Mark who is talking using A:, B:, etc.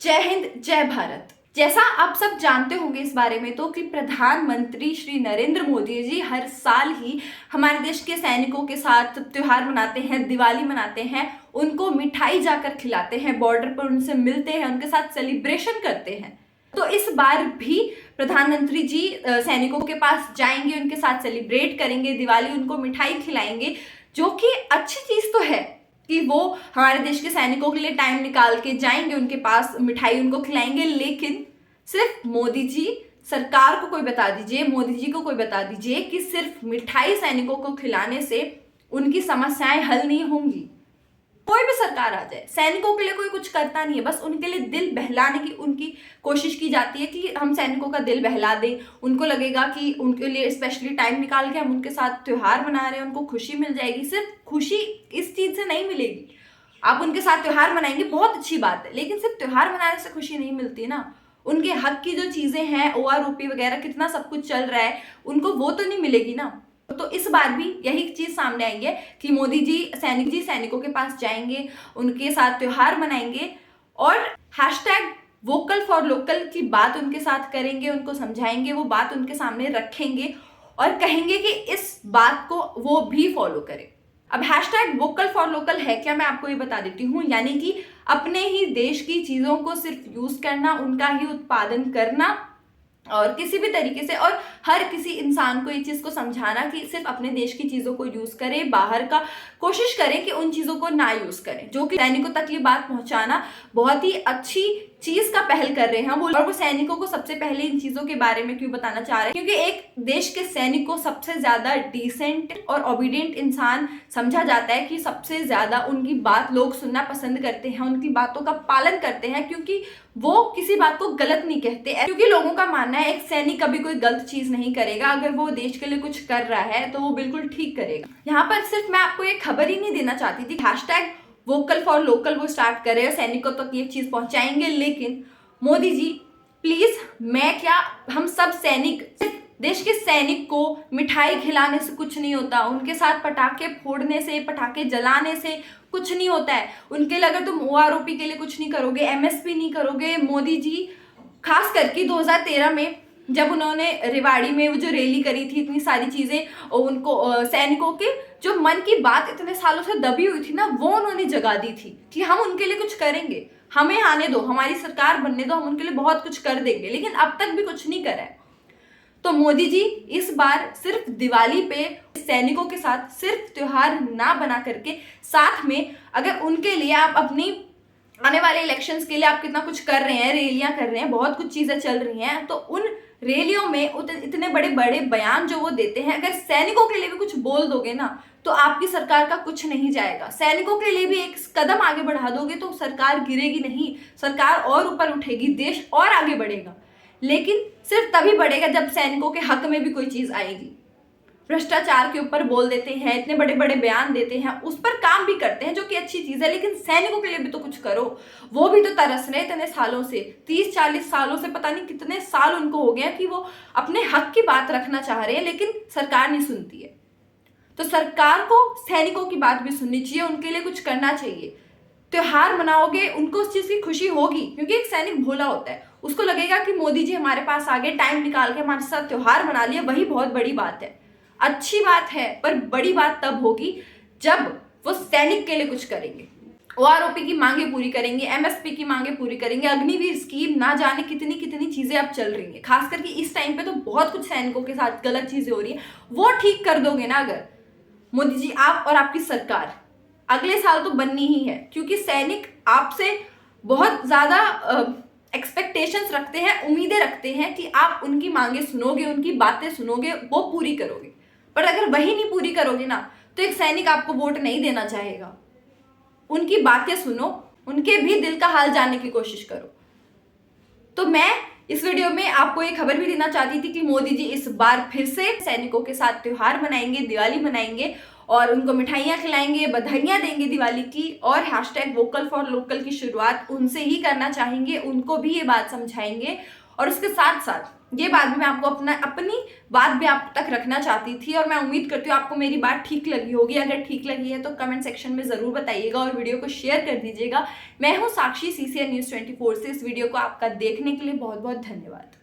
A: जय हिंद, जय भारत। जैसा आप सब जानते होंगे इस बारे में तो कि प्रधानमंत्री श्री नरेंद्र मोदी जी हर साल ही हमारे देश के सैनिकों के साथ त्योहार मनाते हैं, दिवाली मनाते हैं, उनको मिठाई जाकर खिलाते हैं, बॉर्डर पर उनसे मिलते हैं, उनके साथ सेलिब्रेशन करते हैं। तो इस बार भी प्रधानमंत्री जी सैनिकों के पास जाएंगे, उनके साथ सेलिब्रेट करेंगे दिवाली, उनको मिठाई खिलाएंगे, जो कि अच्छी चीज तो है कि वो हमारे देश के सैनिकों के लिए टाइम निकाल के जाएंगे, उनके पास मिठाई उनको खिलाएंगे। लेकिन सिर्फ मोदी जी सरकार को कोई बता दीजिए, मोदी जी को कोई बता दीजिए कि सिर्फ मिठाई सैनिकों को खिलाने से उनकी समस्याएं हल नहीं होंगी। कोई भी सरकार आ जाए, सैनिकों के लिए कोई कुछ करता नहीं है, बस उनके लिए दिल बहलाने की उनकी कोशिश की जाती है कि हम सैनिकों का दिल बहला दें। उनको लगेगा कि उनके लिए स्पेशली टाइम निकाल के हम उनके साथ त्योहार मना रहे हैं, उनको खुशी मिल जाएगी। सिर्फ खुशी इस चीज से नहीं मिलेगी। आप उनके साथ त्योहार मनाएंगे, बहुत अच्छी बात है, लेकिन सिर्फ त्योहार मनाने से खुशी नहीं मिलती ना। उनके हक की जो चीजें हैं, OROP वगैरह कितना सब कुछ चल रहा है, उनको वो तो नहीं मिलेगी ना। तो इस बार भी यही चीज सामने आई है कि मोदी जी सैनिकों के पास जाएंगे, उनके साथ त्योहार मनाएंगे और #वोकल फॉर लोकल की बात उनके साथ करेंगे, उनको समझाएंगे, वो बात उनके सामने रखेंगे और कहेंगे कि इस बात को वो भी फॉलो करें। अब #वोकल फॉर लोकल है क्या, मैं आपको ये बता देती हूँ। यानी कि अपने ही देश की चीजों को सिर्फ यूज करना, उनका ही उत्पादन करना और किसी भी तरीके से, और हर किसी इंसान को ये चीज को समझाना कि सिर्फ अपने देश की चीजों को यूज करें, बाहर का कोशिश करें कि उन चीजों को ना यूज करें। जो कि सैनिकों तक ये बात पहुंचाना बहुत ही अच्छी चीज का पहल कर रहे हैं वो, और वो सैनिकों को सबसे पहले इन चीजों के बारे में क्यों बताना चाह रहे हैं, क्योंकि एक देश के सैनिक को सबसे ज्यादा डिसेंट और ओबीडियंट इंसान समझा जाता है, कि सबसे ज्यादा उनकी बात लोग सुनना पसंद करते हैं, उनकी बातों का पालन करते हैं, क्योंकि वो किसी बात को गलत नहीं कहते। क्योंकि लोगों का मानना है एक सैनिक कभी कोई गलत चीज नहीं करेगा, अगर वो देश के लिए कुछ कर रहा है तो वो बिल्कुल ठीक करेगा। यहाँ पर सिर्फ मैं आपको एक खबर ही नहीं देना चाहती थी, #वोकल फॉर लोकल वो स्टार्ट कर रहे हैं, सैनिकों तक ये चीज पहुंचाएंगे। लेकिन मोदी जी प्लीज, मैं क्या, हम सब सैनिक, सिर्फ देश के सैनिक को मिठाई खिलाने से कुछ नहीं होता, उनके साथ पटाखे फोड़ने से, पटाखे जलाने से कुछ नहीं होता है। उनके लिए अगर तुम OROP के लिए कुछ नहीं करोगे, MSP नहीं करोगे, मोदी जी खास करके 2013 में जब उन्होंने रेवाड़ी में वो जो रैली करी थी, इतनी सारी चीजें उनको सैनिकों के जो मन की बात इतने सालों से दबी हुई थी ना, वो उन्होंने जगा दी थी कि हम उनके लिए कुछ करेंगे, हमें आने दो, हमारी सरकार बनने दो, हम उनके लिए बहुत कुछ कर देंगे। लेकिन अब तक भी कुछ नहीं करा है। तो मोदी जी इस बार सिर्फ दिवाली पे सैनिकों के साथ सिर्फ त्योहार ना बना करके, साथ में अगर उनके लिए आप अपनी आने वाले इलेक्शंस के लिए आप कितना कुछ कर रहे हैं, रैलियां कर रहे हैं, बहुत कुछ चीजें चल रही हैं, तो उन रैलियों में इतने बड़े बड़े बयान जो वो देते हैं, अगर सैनिकों के लिए भी कुछ बोल दोगे ना, तो आपकी सरकार का कुछ नहीं जाएगा। सैनिकों के लिए भी एक कदम आगे बढ़ा दोगे तो सरकार गिरेगी नहीं, सरकार और ऊपर उठेगी, देश और आगे बढ़ेगा। लेकिन सिर्फ तभी बढ़ेगा जब सैनिकों के हक में भी कोई चीज आएगी। भ्रष्टाचार के ऊपर बोल देते हैं, इतने बड़े बड़े बयान देते हैं, उस पर काम भी करते हैं, जो कि अच्छी चीज है, लेकिन सैनिकों के लिए भी तो कुछ करो। वो भी तो तरस रहे इतने सालों से, 30-40 सालों से, पता नहीं कितने साल उनको हो गया कि वो अपने हक की बात रखना चाह रहे हैं, लेकिन सरकार नहीं सुनती है। तो सरकार को सैनिकों की बात भी सुननी चाहिए, उनके लिए कुछ करना चाहिए। त्योहार मनाओगे, उनको उस चीज की खुशी होगी, क्योंकि एक सैनिक भोला होता है, उसको लगेगा कि मोदी जी हमारे पास आ गए, टाइम निकाल के हमारे साथ त्योहार मना लिया, वही बहुत बड़ी बात है, अच्छी बात है। पर बड़ी बात तब होगी जब वो सैनिक के लिए कुछ करेंगे, OROP की मांगे पूरी करेंगे, MSP की मांगे पूरी करेंगे, अग्निवीर स्कीम, ना जाने कितनी कितनी चीजें अब चल रही हैं। खास करके इस टाइम पे तो बहुत कुछ सैनिकों के साथ गलत चीजें हो रही है, वो ठीक कर दोगे ना अगर मोदी जी, आप और आपकी सरकार, अगले साल तो बननी ही है, क्योंकि सैनिक आपसे बहुत ज्यादा एक्सपेक्टेशंस रखते हैं, उम्मीदें रखते हैं कि आप उनकी मांगे सुनोगे, उनकी बातें सुनोगे, वो पूरी करोगे। पर अगर वही नहीं पूरी करोगे ना, तो एक सैनिक आपको वोट नहीं देना चाहेगा। उनकी बातें सुनो, उनके भी दिल का हाल जानने की कोशिश करो। तो मैं इस वीडियो में आपको एक खबर भी देना चाहती थी कि मोदी जी इस बार फिर से सैनिकों के साथ त्योहार मनाएंगे, दिवाली मनाएंगे और उनको मिठाइयाँ खिलाएंगे, बधाइयाँ देंगे दिवाली की, और #वोकल फॉर लोकल की शुरुआत उनसे ही करना चाहेंगे, उनको भी ये बात समझाएंगे और उसके साथ साथ ये बात भी मैं आपको अपनी बात भी आप तक रखना चाहती थी, और मैं उम्मीद करती हूँ आपको मेरी बात ठीक लगी होगी। अगर ठीक लगी है तो कमेंट सेक्शन में ज़रूर बताइएगा और वीडियो को शेयर कर दीजिएगा। मैं हूँ साक्षी, CCN News 24 से। इस वीडियो को आपका देखने के लिए बहुत बहुत धन्यवाद।